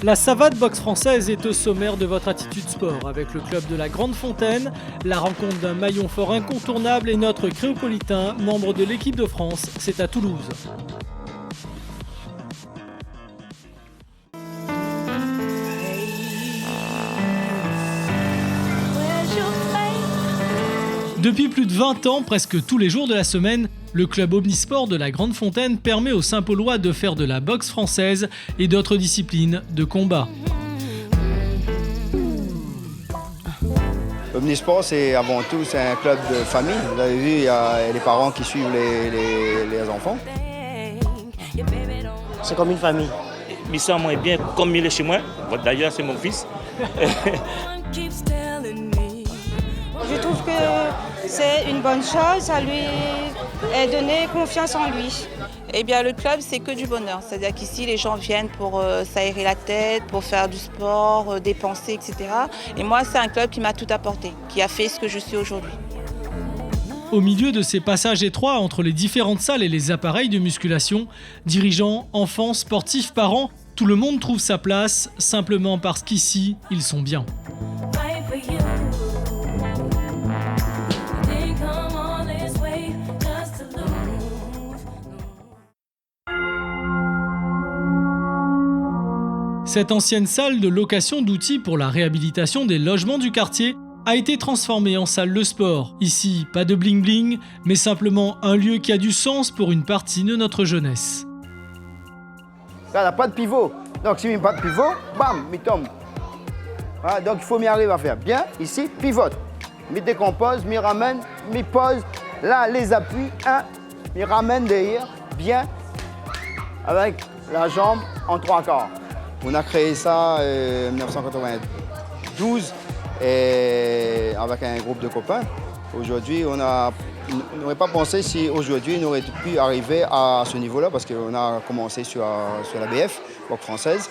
La savate boxe française est au sommaire de votre attitude sport avec le club de la Grande Fontaine. La rencontre d'un maillon fort incontournable est notre Créopolitain, membre de l'équipe de France, c'est à Toulouse. Depuis plus de 20 ans, presque tous les jours de la semaine, le club omnisport de la Grande Fontaine permet aux Saint-Paulois de faire de la boxe française et d'autres disciplines de combat. Omnisport, c'est avant tout un club de famille. Vous avez vu, il y a les parents qui suivent les enfants. C'est comme une famille. Missa, moi, est bien comme il est chez moi. D'ailleurs, c'est mon fils. Je trouve que c'est une bonne chose, ça lui a donné confiance en lui. Eh bien, le club, c'est que du bonheur. C'est-à-dire qu'ici, les gens viennent pour s'aérer la tête, pour faire du sport, dépenser, etc. Et moi, c'est un club qui m'a tout apporté, qui a fait ce que je suis aujourd'hui. Au milieu de ces passages étroits entre les différentes salles et les appareils de musculation, dirigeants, enfants, sportifs, parents, tout le monde trouve sa place, simplement parce qu'ici, ils sont bien. Cette ancienne salle de location d'outils pour la réhabilitation des logements du quartier a été transformée en salle de sport. Ici, pas de bling-bling, mais simplement un lieu qui a du sens pour une partie de notre jeunesse. Ça n'a pas de pivot. Donc, si il n'y a pas de pivot, bam, il tombe. Voilà, donc, il faut m'y arriver à faire bien. Ici, pivote. Mi décompose, mi ramène, mi pose. Là, les appuis, mi ramène derrière, bien, avec la jambe en 3/4. On a créé ça en 1992 avec un groupe de copains. Aujourd'hui, on n'aurait pas pensé si aujourd'hui on aurait pu arriver à ce niveau-là parce qu'on a commencé sur la BF, boxe française.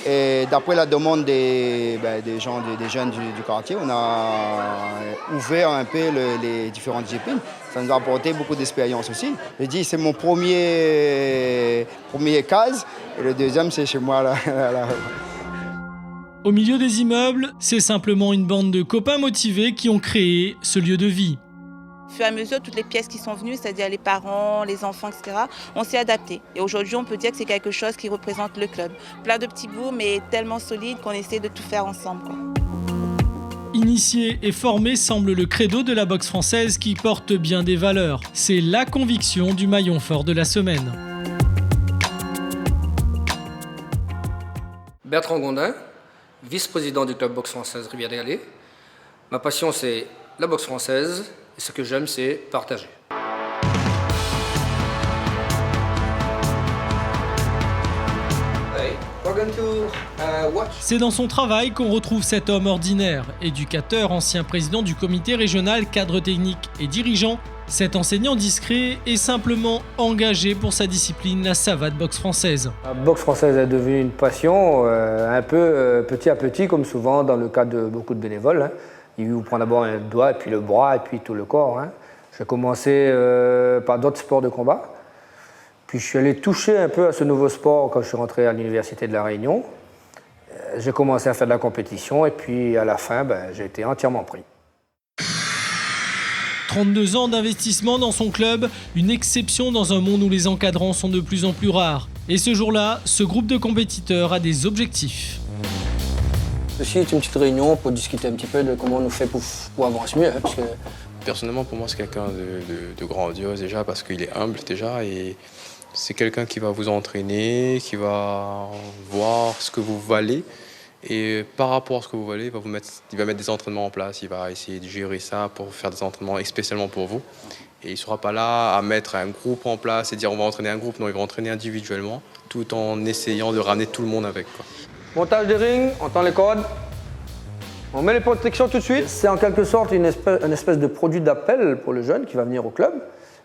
Et d'après la demande des jeunes du quartier, on a ouvert un peu les différentes disciplines. Ça nous a apporté beaucoup d'expérience aussi. Je dis, c'est mon premier case et le deuxième, c'est chez moi. Là. Au milieu des immeubles, c'est simplement une bande de copains motivés qui ont créé ce lieu de vie. Au fur et à mesure, toutes les pièces qui sont venues, c'est-à-dire les parents, les enfants, etc., on s'est adapté. Et aujourd'hui, on peut dire que c'est quelque chose qui représente le club. Plein de petits bouts, mais tellement solides qu'on essaie de tout faire ensemble, quoi. Initié et formé semble le credo de la boxe française qui porte bien des valeurs. C'est la conviction du maillon fort de la semaine. Bertrand Gondin, vice-président du club boxe française Rivière-des-Galets. Ma passion, c'est la boxe française et ce que j'aime, c'est partager. C'est dans son travail qu'on retrouve cet homme ordinaire, éducateur, ancien président du comité régional, cadre technique et dirigeant. Cet enseignant discret est simplement engagé pour sa discipline, la savate boxe française. La boxe française est devenue une passion, un peu petit à petit, comme souvent dans le cadre de beaucoup de bénévoles. Hein. Il vous prend d'abord un doigt, et puis le bras, et puis tout le corps. Hein. J'ai commencé par d'autres sports de combat. Puis je suis allé toucher un peu à ce nouveau sport quand je suis rentré à l'Université de La Réunion. J'ai commencé à faire de la compétition, et puis à la fin, j'ai été entièrement pris. 32 ans d'investissement dans son club, une exception dans un monde où les encadrants sont de plus en plus rares. Et ce jour-là, ce groupe de compétiteurs a des objectifs. Ceci est une petite réunion pour discuter un petit peu de comment on nous fait pour avancer mieux. Hein, parce que... Personnellement, pour moi, c'est quelqu'un de grandiose déjà, parce qu'il est humble déjà. Et c'est quelqu'un qui va vous entraîner, qui va voir ce que vous valez. Et par rapport à ce que vous valez, il va mettre des entraînements en place, il va essayer de gérer ça pour faire des entraînements spécialement pour vous. Et il ne sera pas là à mettre un groupe en place et dire on va entraîner un groupe, non, il va entraîner individuellement, tout en essayant de ramener tout le monde avec, quoi. Montage des rings, on tend les cordes, on met les protections tout de suite. C'est en quelque sorte une espèce de produit d'appel pour le jeune qui va venir au club,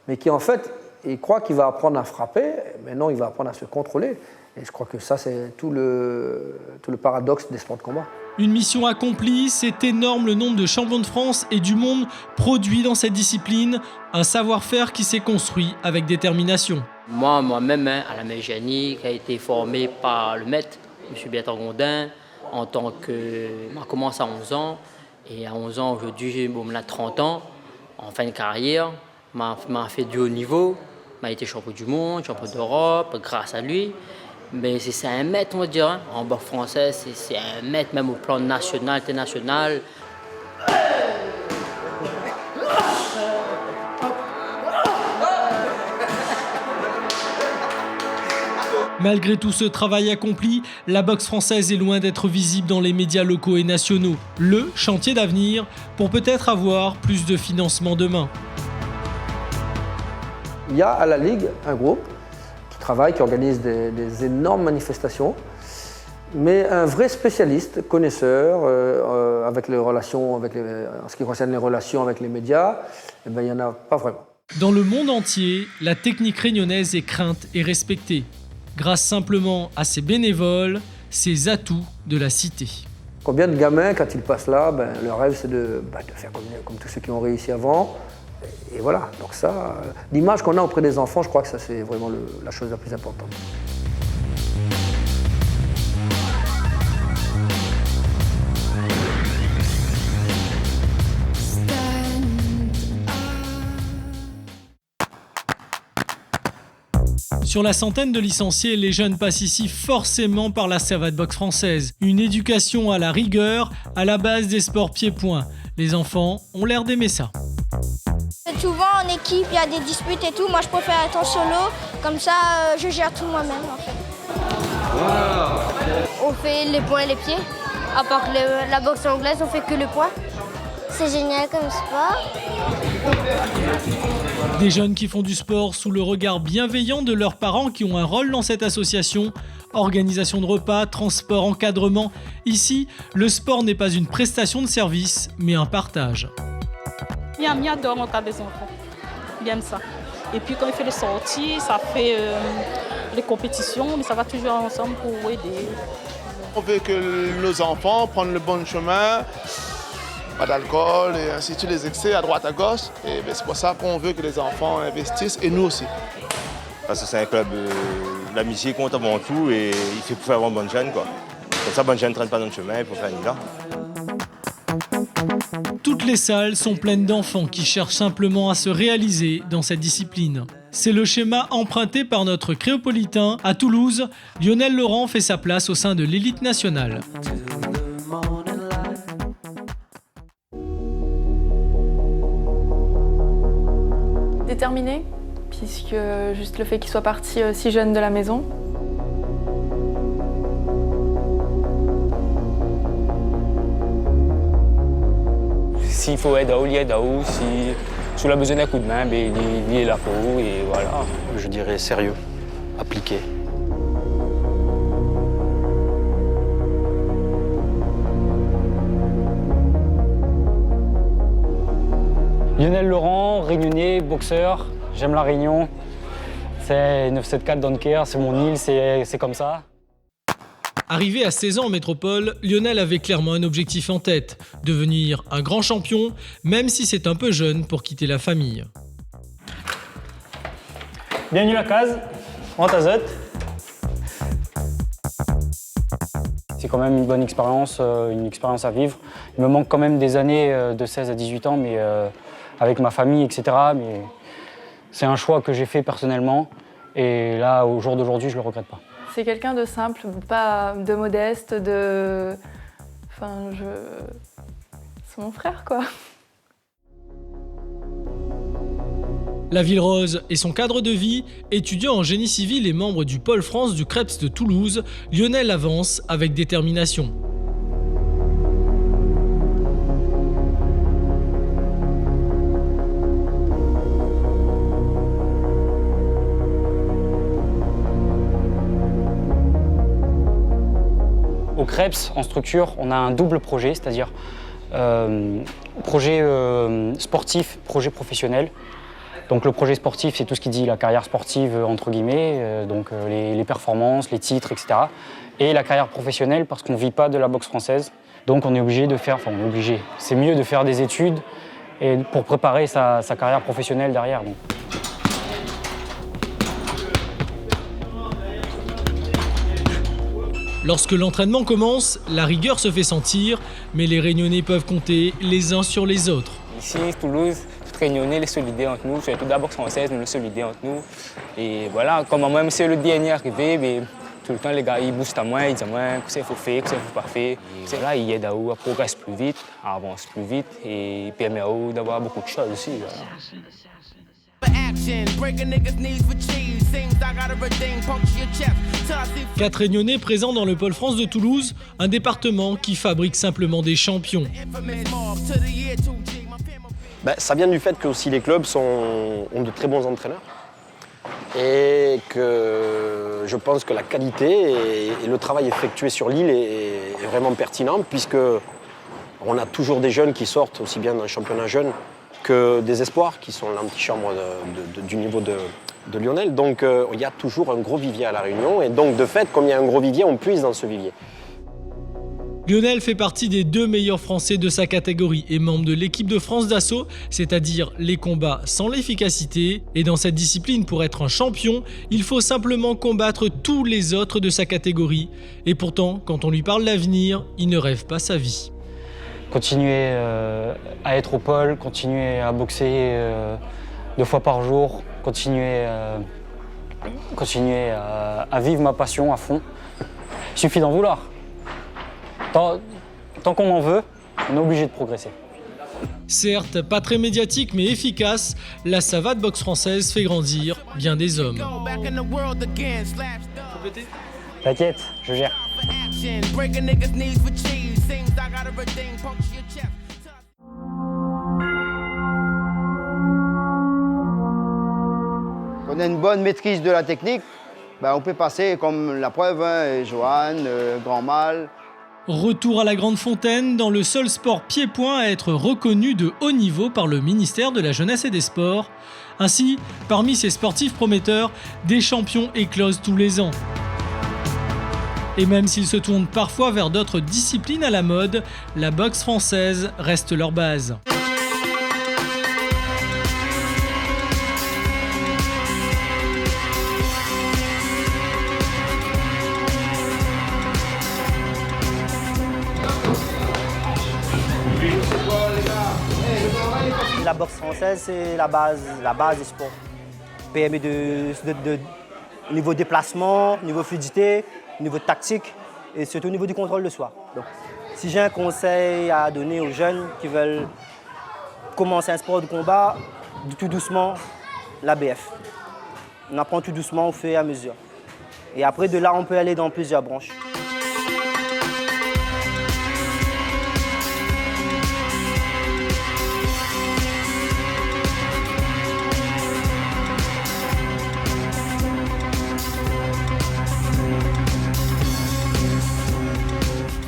mais qui en fait, il croit qu'il va apprendre à frapper, mais non, il va apprendre à se contrôler. Et je crois que ça, c'est tout le paradoxe des sports de combat. Une mission accomplie, c'est énorme le nombre de champions de France et du monde produits dans cette discipline, un savoir-faire qui s'est construit avec détermination. Moi-même, à la Méjani, qui a été formé par le maître, M. Bertrand Gondin, en tant que... On commence à 11 ans, et à 11 ans, aujourd'hui, on a 30 ans, en fin de carrière, m'a fait du haut niveau, m'a été champion du monde, champion d'Europe, grâce à lui. Mais c'est un maître, on va dire, hein. En boxe française, c'est un maître, même au plan national, international. Malgré tout ce travail accompli, la boxe française est loin d'être visible dans les médias locaux et nationaux. Le chantier d'avenir pour peut-être avoir plus de financement demain. Il y a à la Ligue un groupe qui travaille, qui organise des énormes manifestations, mais un vrai spécialiste, connaisseur, avec les relations, en ce qui concerne les relations avec les médias, eh bien, il n'y en a pas vraiment. Dans le monde entier, la technique réunionnaise est crainte et respectée, grâce simplement à ses bénévoles, ses atouts de la cité. Combien de gamins, quand ils passent là, leur rêve c'est de faire comme tous ceux qui ont réussi avant. Et voilà, donc ça, l'image qu'on a auprès des enfants, je crois que ça c'est vraiment la chose la plus importante. Sur la centaine de licenciés, les jeunes passent ici forcément par la savate boxe française. Une éducation à la rigueur, à la base des sports pieds-poings. Les enfants ont l'air d'aimer ça. Souvent en équipe, il y a des disputes et tout. Moi, je préfère être en solo. Comme ça, je gère tout moi-même, en fait. Wow. On fait les poings et les pieds. À part que la boxe anglaise, on fait que le poing. C'est génial comme sport. Des jeunes qui font du sport sous le regard bienveillant de leurs parents qui ont un rôle dans cette association. Organisation de repas, transport, encadrement. Ici, le sport n'est pas une prestation de service, mais un partage. Miami adore encadrer des enfants. Il aime ça. Et puis quand il fait les sorties, ça fait les compétitions, mais ça va toujours ensemble pour aider. On veut que nos enfants prennent le bon chemin. Pas d'alcool et ainsi de suite, les excès à droite à gauche. Et c'est pour ça qu'on veut que les enfants investissent et nous aussi. Parce que c'est un club, l'amitié compte avant tout et il fait pour faire avoir bonne chaîne, quoi. Comme ça, bonne chaîne ne traîne pas dans le chemin et pour faire une là. Toutes les salles sont pleines d'enfants qui cherchent simplement à se réaliser dans cette discipline. C'est le schéma emprunté par notre créopolitain. À Toulouse, Lionel Laurent fait sa place au sein de l'élite nationale. Déterminé, puisque juste le fait qu'il soit parti si jeune de la maison. S'il faut aider il aide si on a besoin d'un coup de main, il est là pour vous et voilà. Je dirais sérieux, appliqué. Lionel Laurent, réunionnais, boxeur, j'aime la Réunion. C'est 974 Donker, c'est mon île, c'est comme ça. Arrivé à 16 ans en métropole, Lionel avait clairement un objectif en tête, devenir un grand champion, même si c'est un peu jeune pour quitter la famille. Bienvenue à la case, Rentazot. C'est quand même une bonne expérience, une expérience à vivre. Il me manque quand même des années de 16 à 18 ans, mais avec ma famille, etc. Mais c'est un choix que j'ai fait personnellement. Et là, au jour d'aujourd'hui, je ne le regrette pas. C'est quelqu'un de simple, pas de modeste, de... Enfin, c'est mon frère, quoi. La Ville Rose et son cadre de vie, étudiant en génie civil et membre du pôle France du CREPS de Toulouse, Lionel avance avec détermination. Au CREPS, en structure, on a un double projet, c'est-à-dire projet sportif, projet professionnel. Donc le projet sportif, c'est tout ce qui dit la carrière sportive, entre guillemets, donc les performances, les titres, etc. Et la carrière professionnelle, parce qu'on ne vit pas de la boxe française. Donc on est obligé de faire, enfin on est obligé, c'est mieux de faire des études et pour préparer sa carrière professionnelle derrière. Donc. Lorsque l'entraînement commence, la rigueur se fait sentir, mais les Réunionnais peuvent compter les uns sur les autres. Ici, Toulouse, toute Réunionnais, les solidaires entre nous, surtout la boxe française, nous les solidaires entre nous. Et voilà, comme moi, c'est le dernier arrivé, mais tout le temps, les gars, ils boostent à moi, ils disent à moi que ça il faut faire, que ça il faut pas faire. C'est là, ils aident à progresser plus vite, à avancer plus vite et permet à eux d'avoir beaucoup de choses aussi. Voilà. 4 Réunionnais présents dans le Pôle France de Toulouse, un département qui fabrique simplement des champions. Ça vient du fait que aussi les clubs ont de très bons entraîneurs et que je pense que la qualité et le travail effectué sur l'île est vraiment pertinent puisque on a toujours des jeunes qui sortent aussi bien d'un championnat jeune que des espoirs qui sont l'antichambre du niveau de Lionel. Donc il y a toujours un gros vivier à La Réunion et donc de fait, comme il y a un gros vivier, on puise dans ce vivier. Lionel fait partie des 2 meilleurs Français de sa catégorie et membre de l'équipe de France d'assaut, c'est-à-dire les combats sans l'efficacité. Et dans cette discipline, pour être un champion, il faut simplement combattre tous les autres de sa catégorie. Et pourtant, quand on lui parle d'avenir, il ne rêve pas sa vie. Continuer à être au pôle, continuer à boxer 2 fois par jour, continuer à vivre ma passion à fond. Il suffit d'en vouloir. Tant qu'on en veut, on est obligé de progresser. Certes, pas très médiatique mais efficace, la savate boxe française fait grandir bien des hommes. T'inquiète, je gère. On a une bonne maîtrise de la technique, on peut passer comme la preuve, Johan, Grand Mal. Retour à la Grande Fontaine, dans le seul sport pied-point à être reconnu de haut niveau par le ministère de la Jeunesse et des Sports. Ainsi, parmi ces sportifs prometteurs, des champions éclosent tous les ans. Et même s'ils se tournent parfois vers d'autres disciplines à la mode, la boxe française reste leur base. La boxe française, c'est la base du sport. Permet de niveau déplacement, niveau fluidité, niveau tactique et surtout au niveau du contrôle de soi. Donc, si j'ai un conseil à donner aux jeunes qui veulent commencer un sport de combat, tout doucement, l'ABF. On apprend tout doucement au fur et à mesure. Et après, de là, on peut aller dans plusieurs branches.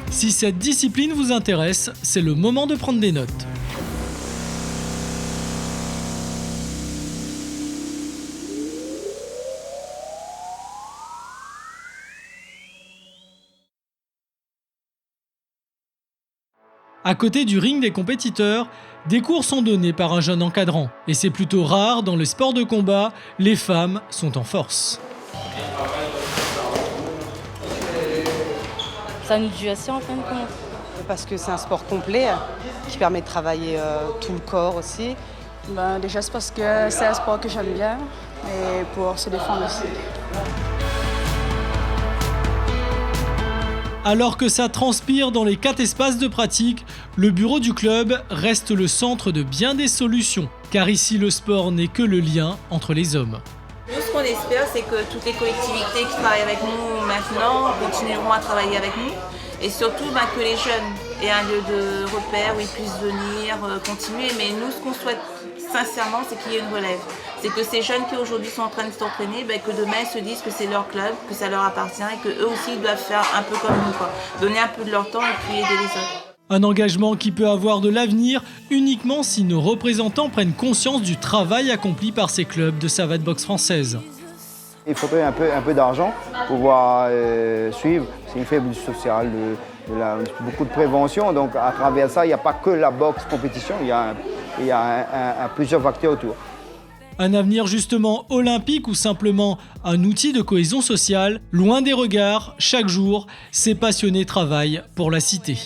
Si cette discipline vous intéresse, c'est le moment de prendre des notes. À côté du ring des compétiteurs, des cours sont donnés par un jeune encadrant. Et c'est plutôt rare dans le sport de combat, les femmes sont en force. Ça nous tue assez en fin de compte. Parce que c'est un sport complet qui permet de travailler tout le corps aussi. Déjà c'est parce que c'est un sport que j'aime bien et pour se défendre aussi. Alors que ça transpire dans les 4 espaces de pratique, le bureau du club reste le centre de bien des solutions. Car ici le sport n'est que le lien entre les hommes. Nous, ce qu'on espère, c'est que toutes les collectivités qui travaillent avec nous maintenant continueront à travailler avec nous. Et surtout que les jeunes aient un lieu de repère où ils puissent venir, continuer. Mais nous, ce qu'on souhaite sincèrement, c'est qu'il y ait une relève. C'est que ces jeunes qui aujourd'hui sont en train de s'entraîner, que demain ils se disent que c'est leur club, que ça leur appartient et qu'eux aussi ils doivent faire un peu comme nous, quoi. Donner un peu de leur temps et puis aider les autres. Un engagement qui peut avoir de l'avenir uniquement si nos représentants prennent conscience du travail accompli par ces clubs de savate boxe française. Il faudrait un peu d'argent pour pouvoir suivre. C'est une faible sociale, beaucoup de prévention. Donc à travers ça, il n'y a pas que la boxe compétition, il y a plusieurs facteurs autour. Un avenir justement olympique ou simplement un outil de cohésion sociale, loin des regards, chaque jour, ces passionnés travaillent pour la cité.